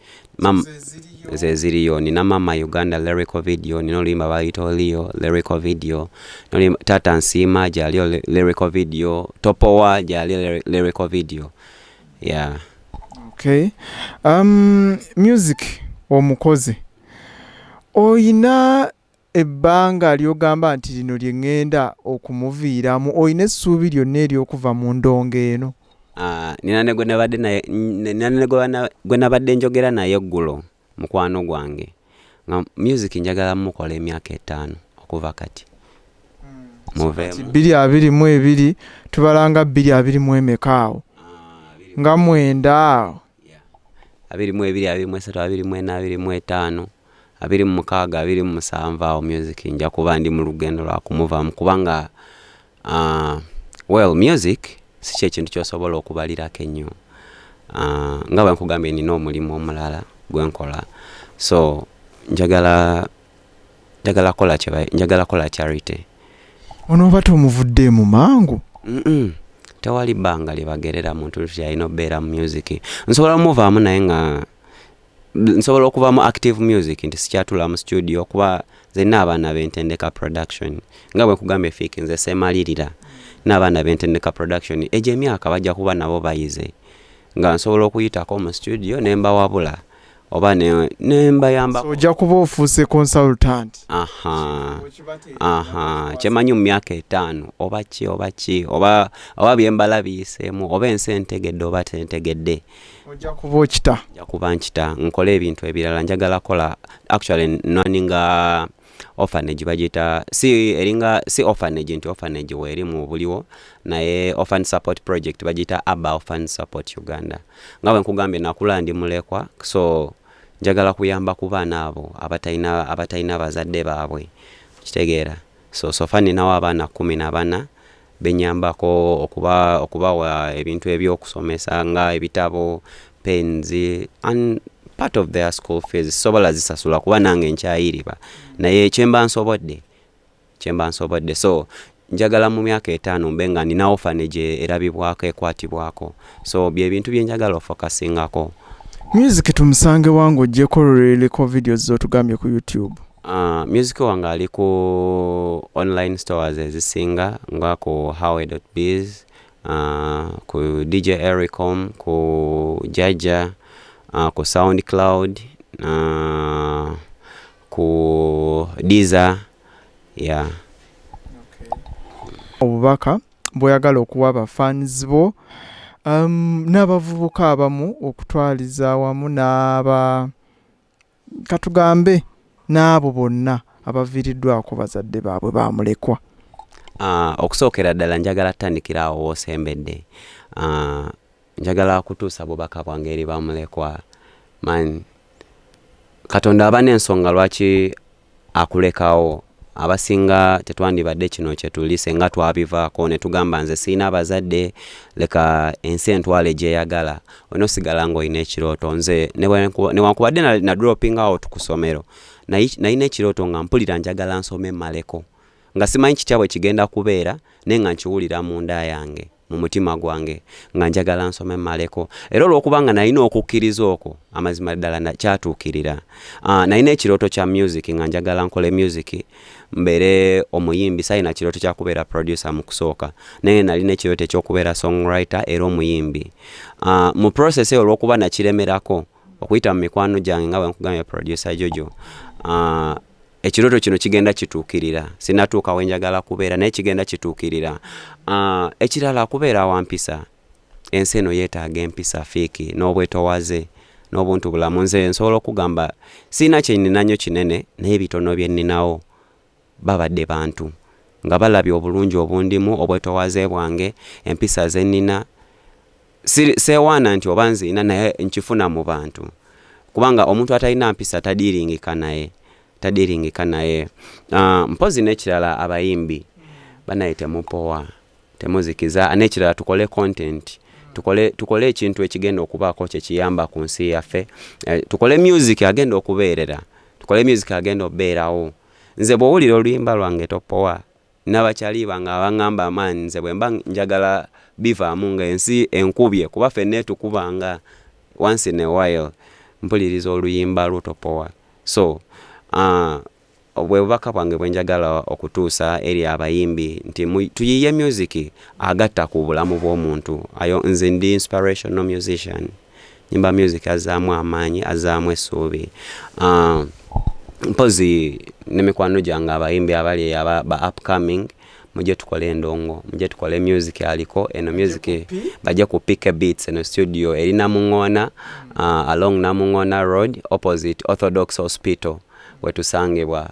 Zeziriyo nina Mama Uganda lyrical video, nina oluyimba bayita Leo lyrical video, nolima Tata Nsima gyaliyo lyrical video, TOPOWA gyaliyo lyrical video. Okay. Music omukoze oyina ebbanga lyogamba nti lino lye ŋŋenda okumuviiramu, oyina essuubi lyonna ery'okuva mu ndongo eno? Nina ne gwe nabadde njogera naye eggulo mukwano gwange nga music njagala mukola emyaka 5 okuva kati. Muveemu 2022 tubalanga 2021 emekaawo nga 9 22 23 24 25 26 27 awo music nja kuba ndi mu lugendo lwa kumuvaamu kubanga well music si kye kintu kyosobola okubalirako ennyo. Nga bwe nkugambye nina omulimu omulala gwe nkola so njagala kola charity. Ono oba tomuvudde mu mangu? Tewali bbanga lyebagerera muntu lyalina obeera mu music. Nsobola muvaamu naye nga nsobola okuvaamu active music nti sikyatula mu studio kuba zenna abaana b'entendeka production. Nga bwe nkugambye fiiki nze seemalirira n'abaana b'entendeka production egyo emyaka bajja kuba nabo bayize nga nsobola okuyitako mu studio ne mbawabula oba ne mbayamba. So ojja kuba ofuuse consultant? Kyemanyi mu myaka 5 oba bye mbala biyiseemu oba ensi entegedde oba tentegedde ojja kuba okita? Nja kuba nkita nkola ebintu ebirala. Njagala kola actually naninga orphanage bagita si orphanage nti orphanage weeri mu buliwo naye orphan support project bagita Aba Orphan Support Uganda. Nga bwe nkugambye nakula ndi mulekwa so njagala kuyamba ku baana abo abatalina bazadde baabwe kitegeera. So fani nawo abaana 14 benyambako okubawa ebintu ebyokusomesa nga ebitabo, pens, and part of their school fees sobola zisasula kuba nange nkyayiriba naye kyemba nsobodde so njagala mu myaka 5 mbe nga nina orphanage erabibwako ekwatibwako so bye bintu bye njagala ofocusingako. Music tumusange wange ojjeko leko videos zo tugambye ku YouTube. Music wange ali ku online stores ezisinga nga ku Howe.biz, ku DJ Ericom, ku Jaja, ku SoundCloud, ku Deezer, yeah. Obubaka bwoyagala okuwa abafans bo n'abavubuka abamu okutwaliza wamu katugambe n'abo bonna abaviiriddwako bazadde baabwe bamulekwa. Okusookera ddala njagala tandikira awo woosembedde. Njagala kutuusa bubaka bwange eri bamulekwa. Katonda aba n'ensonga lwaki akulekawo. Abasinga tetwandibadde kino kye tuli senga twabivaako ne tugamba nze siina abazadde leka ensi entwale gye yagala onosigala ng'olina ekirooto. Nze newankubadde na dropping out ku ssomero nalina ekirooto nga mpulira njagala nsome maleko nga simanyi kitya bwe kigenda kubeera naye nga nkiwulira mu nda yange mu mutima gwange nga njagala nsome maleko era olw'okuba nga nalina okukkiriza okwo amazima ddala kyatuukirira. Nalina ekirooto kya music nga njagala nkole music mbere omuyimbi sayina kirooto kya kubeera producer mu kusooka naye nalina ekirooto eky'okubeera songwriter era omuyimbi. Mu process eyo olw'okuba nakiremerako okuyita mu mikwano gyange nga bwe nkugambye producer Jojo, ekirooto kino kigenda kituukirira. Sinatuuka we njagala kubeera naye kigenda kituukirira. Ekirala kubeera wa mpisa. Ensi eno yeetaaga empisa fiiki n'obwetowaze n'obuntu bulamu. Nze nsobola okugamba siina kye nnina nnyo kinene naye bitono bye nninawo babadde bantu nga balabye obulungi obundimu, obwetowaze bwange, empisa ze nnina. Seewaana nti oba nziina naye nkifuna mu bantu kubanga omuntu atalina mpisa tadiiringika naye. Mpozi n'ekirala abayimbi banaye temupowa, temuzikiza. N'ekirala tukole content, tukole ekintu ekigenda okubaako kye kiyamba ku nsi yaffe. Tukole music agenda okubeerera, tukole music agenda okubeerawo. Nze bw'owulira oluyimba lwange TOPOWA n'abakyali bange abaŋŋamba amaanyi nze bwe mba njagala bivaamu ng'ensi enkubye kuba ffenna tukubanga once in a while mpuliriza oluyimba lwo TOPOWA. So obwe bubaka bwange bwe njagala okutuusa eri abayimbi nti tuyiye music agatta ku bulamu bw'omuntu. Nze ndi inspirational musician. Nyimba music azaamu amaanyi, azaamu essuubi. Mpozi n'emikwano gyange abayimbi abali ba upcoming mujye tukole endongo, mujye tukole music aliko. Eno music bajja ku pick beats eno studio eri Namungona, along Namungona Road opposite Orthodox Hospital wetusangibwa.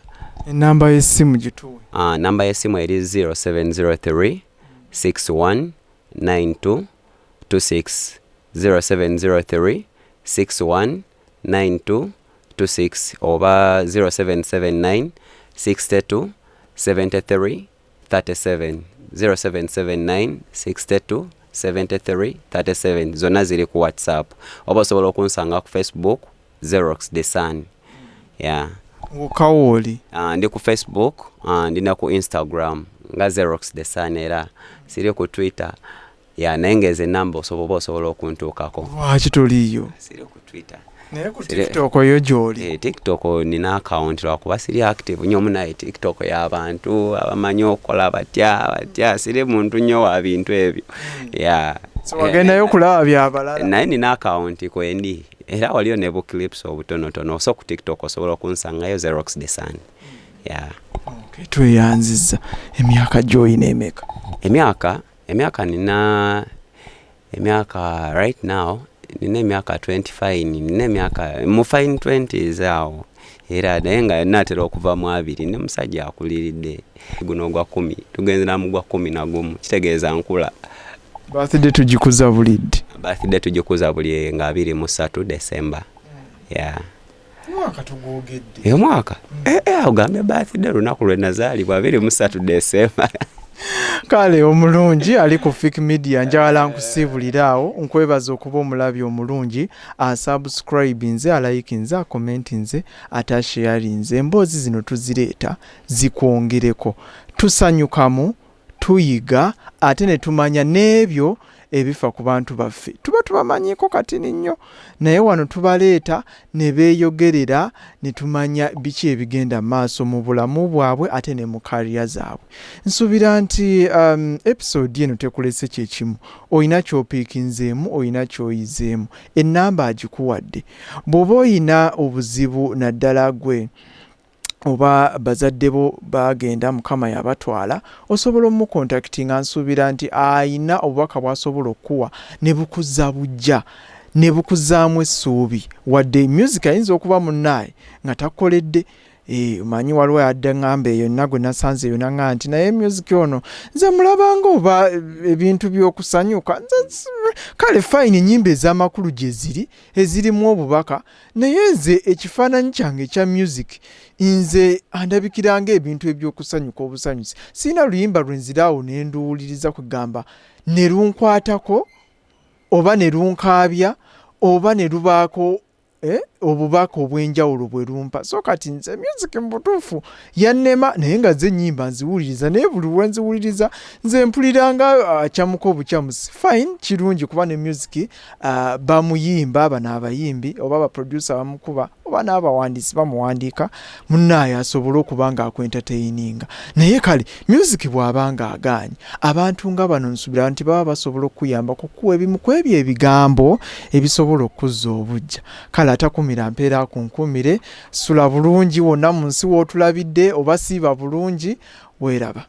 Enamba y'essimu gituwe? Namba y'essimu eri 0703 619226 0703 619226 oba 0779 62 73 37 0779 62 73 37. Zonna ziri ku WhatsApp oba osobola okunsanga ku Facebook XEROX The Sun. Yeah. Ukawoli. Ndi ku Facebook, ndina ku Instagram nga XEROX The Sun era siri ku Twitter. Ya nengeze namba osobola okuntuukako. Lwaki toliyo? Siri ku Twitter. Naye ku TikTok yo gy'oli? TikTok nina account lwakuba siri active nnyo munaye TikTok y'abantu abamanyi okukola batya siri muntu nnyo wa bintu ebyo. Yeah. So wagendayo kulaba byabalala? Naye nina account kwendi era waliyo ne book clips obutonotono so ku TikTok osobola okunsangayo XEROX The Sun. Yeah. Okay, tweyanziza. Emyaka gy'olina emeka? Emyaka nina right now nina emyaka 25, nina emyaka mu fine 20s awo era naye nga natera okuva mu 2 ne musajja akuliridde guno gwa 10 tugenzera mu gwa 11 kitegeeza nkula. Birthday tugikuza bulidde? Birthday tugikuza buli nga 23 December. Yeah. Mwaka tugogedde? Mwaka? Ogambye birthday lunaku lwe nazaalibwa 23 December. kale omulungi ali ku Fik Media njagala nkusibuliraawo nkwebaza okuba omulabi omulungi asubscribinze alayikinze akomentinze atasharinze emboozi zino tuzireeta zikwongereko tusanyukamu tuyiga ate ne tumanya n'ebyo ebifa ku bantu baffe tuba tubamanyiko kati nnyo naye wano tubaleeta ne beeyogerera ne tumanya biki ebigenda maaso mu bulamu bwabwe ate ne mu kariya zaabwe. Nsuubira nti episode eno tekulese kyekimu oyina ky'opiikinzeemu oyina ky'oyizeemu ennamba agikuwadde bw'oba oyina obuzibu naddala gwe oba bazadde bo bagenda mukama yabatwala osobola omukontaktinga nsuubira nti ayina obubaka bw'asobola okuwa ne bukuzza bujja ne bukuzaamu essuubi wadde music ayinza okuba munnaye nga takoledde manyi waliwo yadde ngamba eyo nagwe nasanze eyo nanga nti naye music ono nze mulabanga oba ebintu by'okusanyuka kale fine nyimba ez'amakulu gye ziri ezirimu obubaka naye nze ekifaananyi kyange ekya music nze andabikiranga ebintu eby'okusanyuka obusanyusi sirina luyimba lwenziraawo ne nduwuliriza kugamba ne lunkwatako oba ne lunkaabya oba ne lubaako obubaka obw'enjawulo bwe lumpa so kati nze music mu butuufu yannema naye nga ze ennyimba nziwuliriza naye buli lwe nziwuliriza nze mpuliranga akyamuka obukyamusi fine kirungi kuba ne music bamuyimba bano abayimbi oba abaproducer bamukuba oba n'abawandiisi bamuwandiika munnaayo asobole okuba nga akwentataininga naye kale music bw'aba nga agaanye abantu nga bano nsuubira nti baba basobola okuyamba kukuwa ebimu ku ebyo ebigambo ebisobola okuzza obujja kale atakumira mpeera akunkumire sula bulungi wonna mu nsi w'otulabidde oba siiba bulungi weeraba.